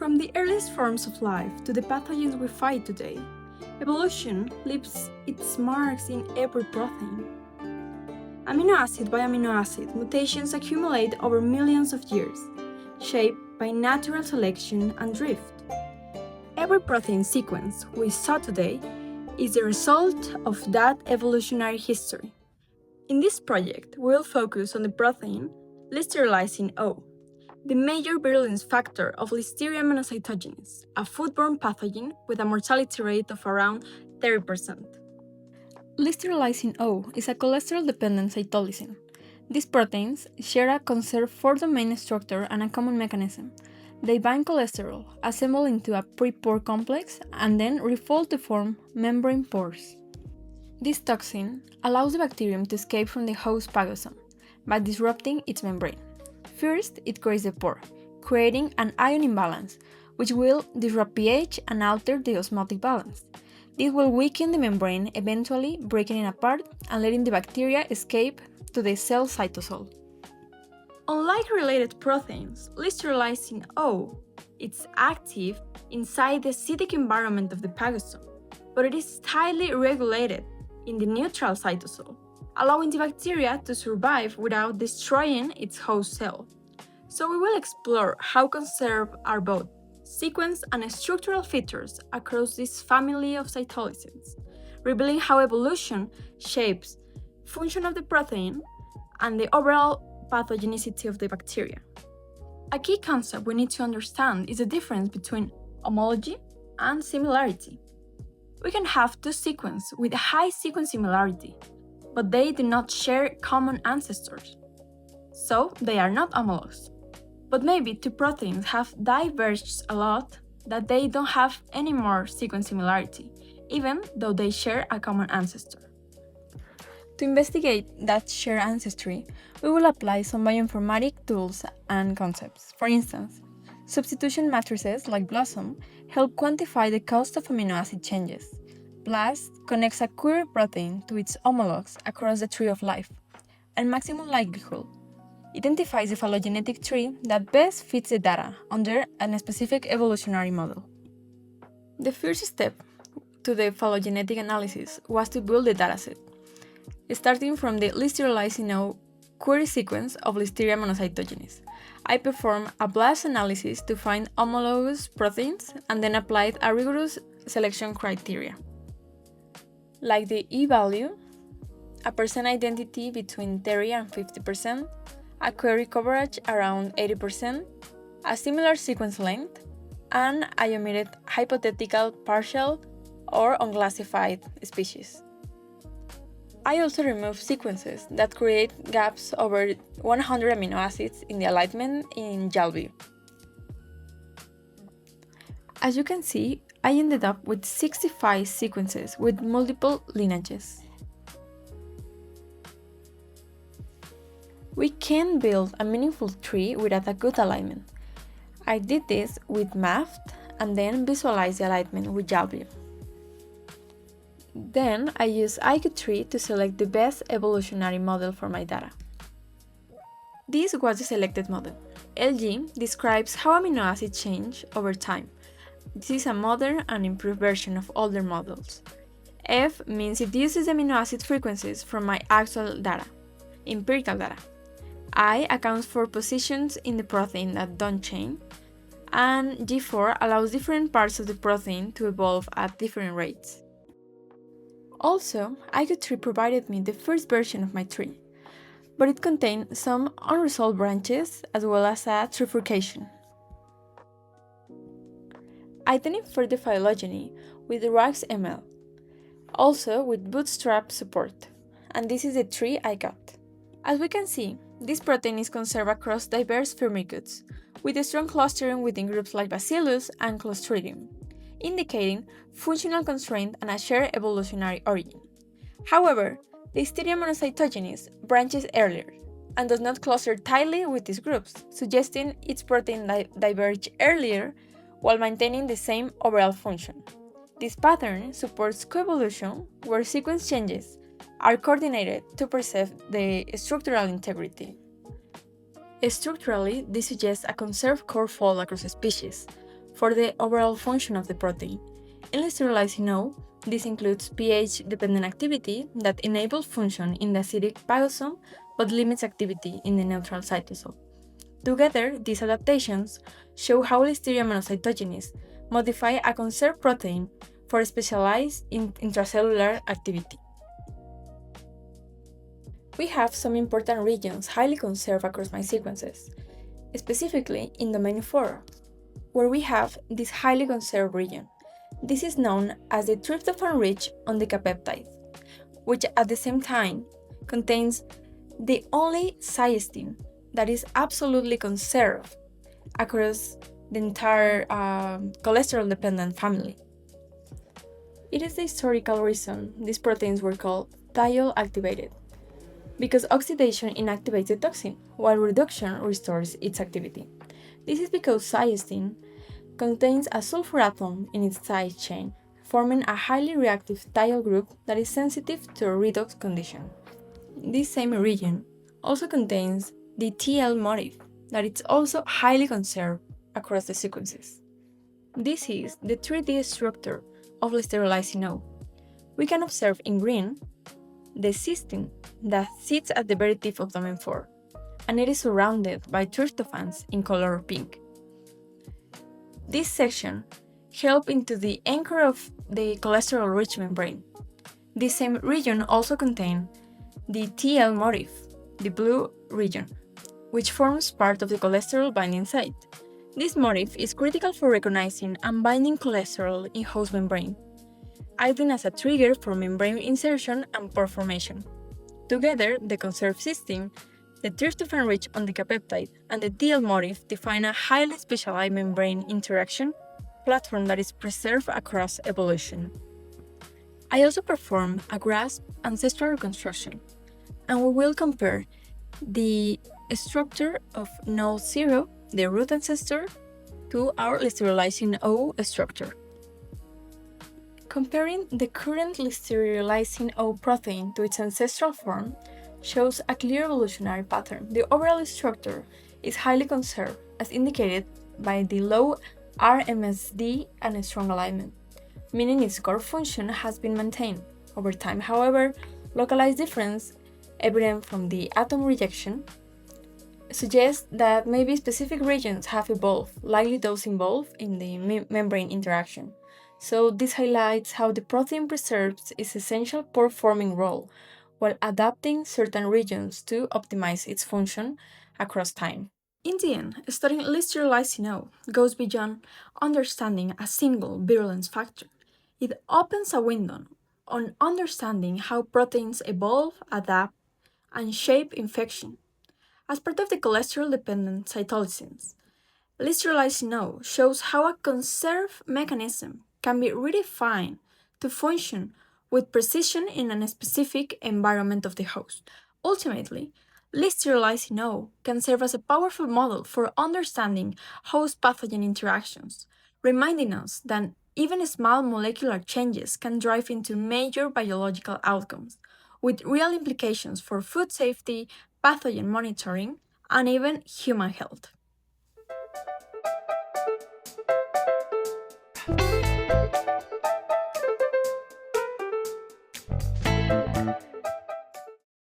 From the earliest forms of life to the pathogens we fight today, evolution leaves its marks in every protein. Amino acid by amino acid, mutations accumulate over millions of years, shaped by natural selection and drift. Every protein sequence we saw today is the result of that evolutionary history. In this project, we'll focus on the protein Listeriolysin O, the major virulence factor of Listeria monocytogenes, a foodborne pathogen with a mortality rate of around 30%. Listeriolysin O is a cholesterol-dependent cytolysine. These proteins share a conserved 4-domain structure and a common mechanism. They bind cholesterol, assemble into a pre-pore complex, and then refold to form membrane pores. This toxin allows the bacterium to escape from the host phagosome by disrupting its membrane. First, it creates the pore, creating an ion imbalance, which will disrupt pH and alter the osmotic balance. This will weaken the membrane, eventually breaking it apart and letting the bacteria escape to the cell cytosol. Unlike related proteins, Listeriolysin O is active inside the acidic environment of the phagosome, but it is tightly regulated in the neutral cytosol, allowing the bacteria to survive without destroying its host cell. So we will explore how conserved are both sequence and structural features across this family of cytolysins, revealing how evolution shapes function of the protein and the overall pathogenicity of the bacteria. A key concept we need to understand is the difference between homology and similarity. We can have two sequences with a high sequence similarity, but they do not share common ancestors, so they are not homologous. But maybe two proteins have diverged a lot that they don't have any more sequence similarity, even though they share a common ancestor. To investigate that shared ancestry, we will apply some bioinformatic tools and concepts. For instance, substitution matrices like BLOSSOM help quantify the cost of amino acid changes. BLAST connects a query protein to its homologs across the tree of life, and maximum likelihood identifies the phylogenetic tree that best fits the data under a specific evolutionary model. The first step to the phylogenetic analysis was to build the dataset, starting from the Listeriolysin O query sequence of Listeria monocytogenes. I performed a BLAST analysis to find homologous proteins and then applied a rigorous selection criteria, like the E-value, a percent identity between 30 and 50%, a query coverage around 80%, a similar sequence length, and I omitted hypothetical partial or unclassified species. I also removed sequences that create gaps over 100 amino acids in the alignment in YAL view. As you can see, I ended up with 65 sequences with multiple lineages. We can build a meaningful tree without a good alignment. I did this with MAFT and then visualized the alignment with YAL view. Then I used IQ-Tree to select the best evolutionary model for my data. This was the selected model. LG describes how amino acids change over time. This is a modern and improved version of older models. F means it uses amino acid frequencies from my actual data, empirical data. I accounts for positions in the protein that don't change, and G4 allows different parts of the protein to evolve at different rates. Also, IQ-Tree provided me the first version of my tree, but it contained some unresolved branches as well as a trifurcation. I then inferred the phylogeny with RagsML, also with bootstrap support, and this is the tree I got. As we can see, this protein is conserved across diverse firmicutes, with a strong clustering within groups like Bacillus and Clostridium, indicating functional constraint and a shared evolutionary origin. However, the Listeria monocytogenes branches earlier and does not cluster tightly with these groups, suggesting its protein diverged earlier while maintaining the same overall function. This pattern supports coevolution, where sequence changes are coordinated to preserve the structural integrity. Structurally, this suggests a conserved core fold across species, for the overall function of the protein. In Listeriolysin O, this includes pH-dependent activity that enables function in the acidic phagosome but limits activity in the neutral cytosol. Together, these adaptations show how Listeria monocytogenes modify a conserved protein for specialized intracellular activity. We have some important regions highly conserved across my sequences, specifically in domain 4, where we have this highly conserved region. This is known as the tryptophan-rich undecapeptide, which at the same time contains the only cysteine that is absolutely conserved across the entire cholesterol-dependent family. It is the historical reason these proteins were called thiol-activated, because oxidation inactivates the toxin, while reduction restores its activity. This is because cysteine contains a sulfur atom in its side chain, forming a highly reactive thiol group that is sensitive to a redox condition. This same region also contains the TL motif that is also highly conserved across the sequences. This is the 3D structure of Listeriolysin O. We can observe in green the cysteine that sits at the very tip of domain 4, and it is surrounded by tryptophans in color pink. This section helps into the anchor of the cholesterol-rich membrane. This same region also contains the TL motif, the blue region, which forms part of the cholesterol binding site. This motif is critical for recognizing and binding cholesterol in host membrane, acting as a trigger for membrane insertion and pore formation. Together, the conserved cysteine, the tryptophan-rich undecapeptide, and the TL motif define a highly specialized membrane interaction platform that is preserved across evolution. I also performed a GRASP ancestral reconstruction, and we will compare the structure of node 0, the root ancestor, to our Listeriolysin O structure. Comparing the current Listeriolysin O protein to its ancestral form shows a clear evolutionary pattern. The overall structure is highly conserved, as indicated by the low RMSD and strong alignment, meaning its core function has been maintained. Over time, however, localized difference, evident from the atom rejection, suggests that maybe specific regions have evolved, likely those involved in the membrane interaction. So this highlights how the protein preserves its essential pore-forming role, while adapting certain regions to optimize its function across time. In the end, studying Listeriolysin O goes beyond understanding a single virulence factor. It opens a window on understanding how proteins evolve, adapt, and shape infection. As part of the cholesterol-dependent cytolysins, Listeriolysin O shows how a conserved mechanism can be redefined to function with precision in a specific environment of the host. Ultimately, Listeriolysin O can serve as a powerful model for understanding host-pathogen interactions, reminding us that even small molecular changes can drive into major biological outcomes, with real implications for food safety, pathogen monitoring, and even human health.